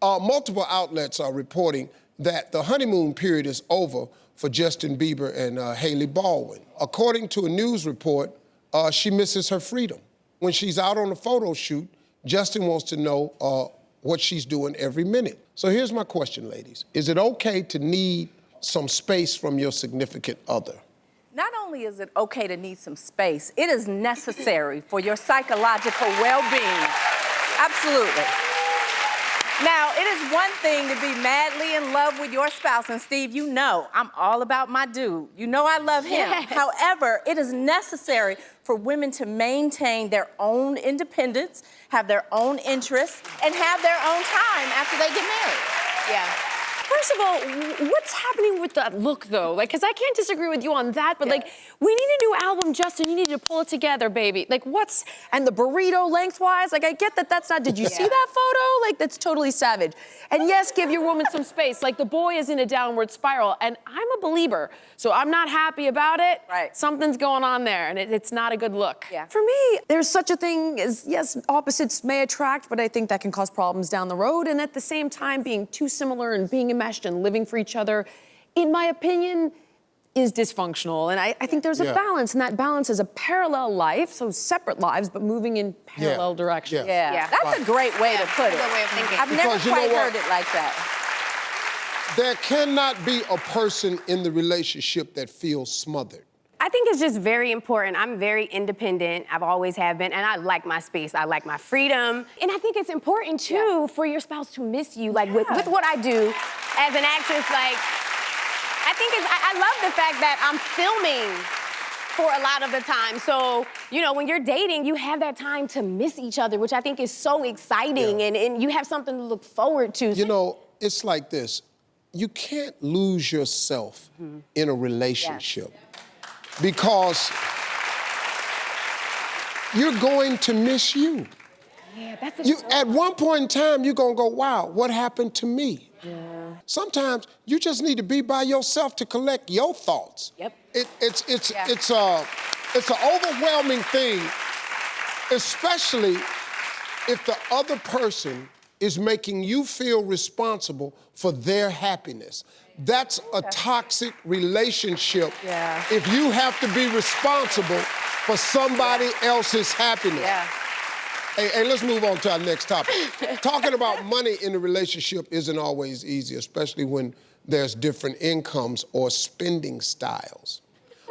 Multiple outlets are reporting that the honeymoon period is over for Justin Bieber and Hailey Baldwin. According to a news report, she misses her freedom. When she's out on a photo shoot, Justin wants to know what she's doing every minute. So here's my question, ladies. Is it okay to need some space from your significant other? Not only is it okay to need some space, it is necessary for your psychological well-being. Absolutely. Now, it is one thing to be madly in love with your spouse, and Steve, you know I'm all about my dude. You know I love him. Yes. However, it is necessary for women to maintain their own independence, have their own interests, and have their own time after they get married. Yeah. First of all, what's happening with that look, though? Like, because I can't disagree with you on that, but, like, we need a new album, Justin. You need to pull it together, baby. Like, what's... And the burrito lengthwise, like, I get that that's not... Did you see that photo? Like, that's totally savage. And yes, give your woman some space. Like, the boy is in a downward spiral, and I'm a believer, so I'm not happy about it. Right. Something's going on there, and it's not a good look. Yeah. For me, there's such a thing as, yes, opposites may attract, but I think that can cause problems down the road, and at the same time, being too similar and being enmeshed and living for each other, in my opinion, is dysfunctional. And I think there's a balance, and that balance is a parallel life, so separate lives, but moving in parallel directions. That's a great way to put it. That's a good way of thinking. I've never quite heard it like that. There cannot be a person in the relationship that feels smothered. I think it's just very important. I'm very independent. I've always have been, and I like my space. I like my freedom. And I think it's important, too, for your spouse to miss you. Like, with what I do as an actress, like, I think I love the fact that I'm filming for a lot of the time. So, you know, when you're dating, you have that time to miss each other, which I think is so exciting, and you have something to look forward to. You know, it's like this. You can't lose yourself in a relationship. Because you're going to miss you. Yeah, that's at one point in time, you're gonna go, wow, what happened to me? Yeah. Sometimes you just need to be by yourself to collect your thoughts. Yep. It's an overwhelming thing, especially if the other person is making you feel responsible for their happiness. That's a toxic relationship if you have to be responsible for somebody else's happiness. Hey, let's move on to our next topic. Talking about money in a relationship isn't always easy, especially when there's different incomes or spending styles.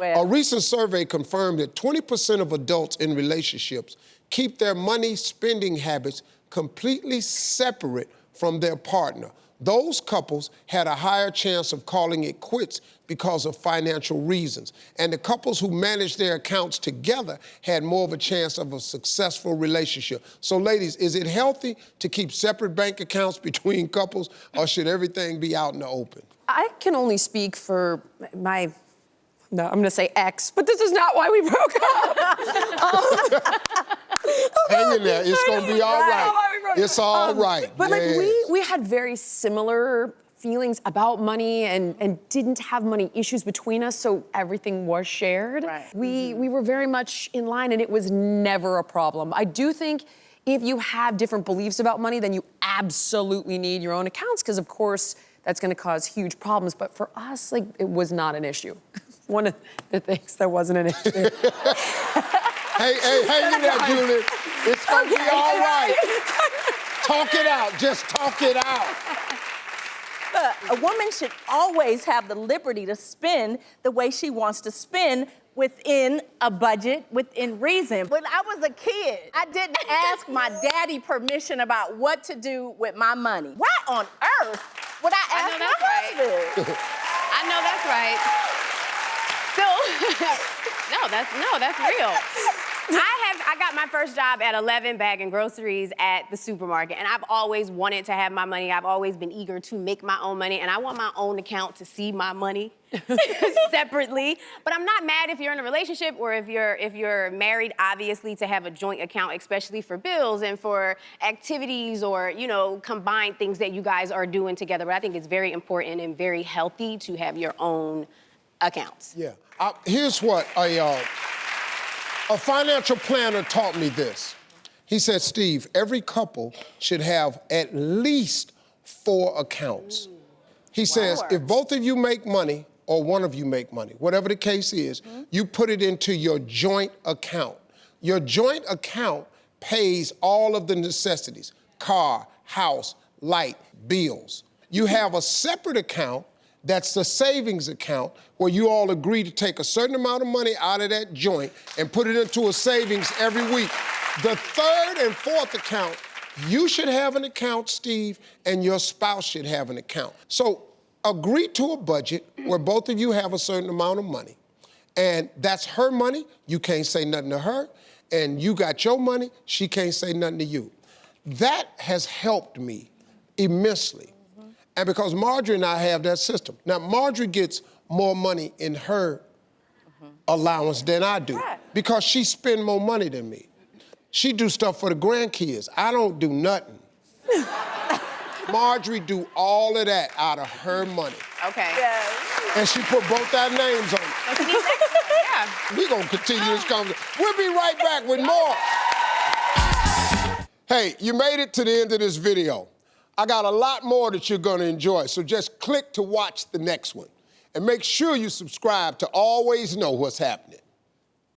A recent survey confirmed that 20% of adults in relationships keep their money spending habits completely separate from their partner. Those couples had a higher chance of calling it quits because of financial reasons. And the couples who managed their accounts together had more of a chance of a successful relationship. So ladies, is it healthy to keep separate bank accounts between couples, or should everything be out in the open? I can only speak for my, no, I'm gonna say ex, but this is not why we broke up. Hang in there, it's gonna be all right. It's all right. But like we had very similar feelings about money and didn't have money issues between us, so everything was shared. We were very much in line, and it was never a problem. I do think if you have different beliefs about money, then you absolutely need your own accounts, because of course that's gonna cause huge problems. But for us, like, it was not an issue. One of the things that wasn't an issue. Hey, hang in there, Julie. It's gonna be all right. Talk it out, just talk it out. A woman should always have the liberty to spend the way she wants to spend within a budget, within reason. When I was a kid, I didn't ask my daddy permission about what to do with my money. Why on earth would I ask my husband? I know that's right. So, no, that's real. I got my first job at 11 bagging groceries at the supermarket, and I've always wanted to have my money. I've always been eager to make my own money, and I want my own account to see my money separately. But I'm not mad if you're in a relationship or if you're married, obviously, to have a joint account, especially for bills and for activities or, you know, combined things that you guys are doing together. But I think it's very important and very healthy to have your own accounts. Yeah. Here's what a financial planner taught me this. He said, Steve, every couple should have at least 4 accounts. He says, if both of you make money or one of you make money, whatever the case is, you put it into your joint account. Your joint account pays all of the necessities, car, house, light, bills. You have a separate account that's the savings account where you all agree to take a certain amount of money out of that joint and put it into a savings every week. The third and fourth account, you should have an account, Steve, and your spouse should have an account. So agree to a budget where both of you have a certain amount of money, and that's her money, you can't say nothing to her, and you got your money, she can't say nothing to you. That has helped me immensely. And because Marjorie and I have that system. Now, Marjorie gets more money in her allowance than I do because she spends more money than me. She do stuff for the grandkids. I don't do nothing. Marjorie do all of that out of her money. Okay. Yes. And she put both our names on it. Yeah. We're gonna continue this conversation. We'll be right back with more. Hey, you made it to the end of this video. I got a lot more that you're gonna enjoy, so just click to watch the next one. And make sure you subscribe to always know what's happening.